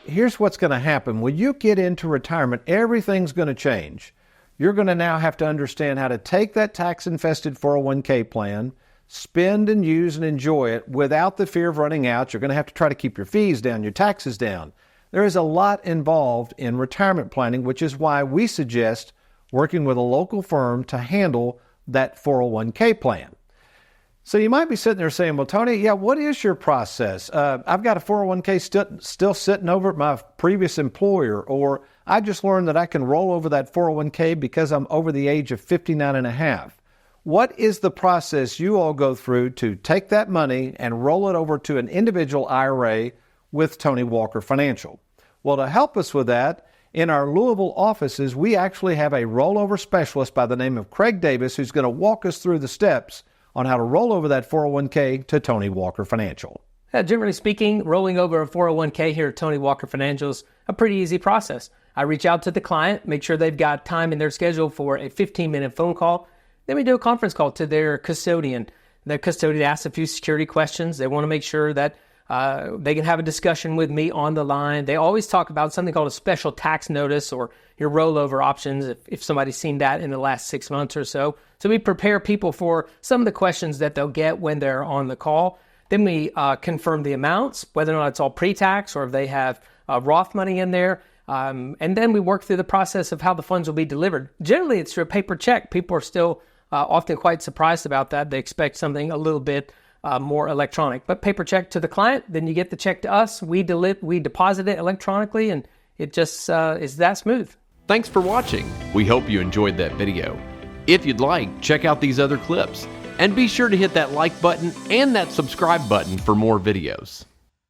here's what's going to happen. When you get into retirement, everything's going to change. You're going to now have to understand how to take that tax-infested 401k plan, spend and use and enjoy it without the fear of running out. You're going to have to try to keep your fees down, your taxes down. There is a lot involved in retirement planning, which is why we suggest working with a local firm to handle that 401k plan. So you might be sitting there saying, well, Tony, yeah, what is your process? I've got a 401k still sitting over at my previous employer, or I just learned that I can roll over that 401k because I'm over the age of 59 and a half. What is the process you all go through to take that money and roll it over to an individual IRA with Tony Walker Financial? Well, to help us with that, in our Louisville offices, we actually have a rollover specialist by the name of Craig Davis who's going to walk us through the steps on how to roll over that 401k to Tony Walker Financial. Generally speaking, rolling over a 401k here at Tony Walker Financial is a pretty easy process. I reach out to the client, make sure they've got time in their schedule for a 15-minute phone call. Then we do a conference call to their custodian. The custodian asks a few security questions. They want to make sure that they can have a discussion with me on the line. They always talk about something called a special tax notice or your rollover options if somebody's seen that in the last 6 months or so. So we prepare people for some of the questions that they'll get when they're on the call. Then we confirm the amounts, whether or not it's all pre-tax or if they have Roth money in there. And then we work through the process of how the funds will be delivered. Generally, it's through a paper check. People are still often quite surprised about that. They expect something a little bit more electronic. But paper check to the client, then you get the check to us. We deposit it electronically, and it just is that smooth. Thanks for watching. We hope you enjoyed that video. If you'd like, check out these other clips. And be sure to hit that like button and that subscribe button for more videos.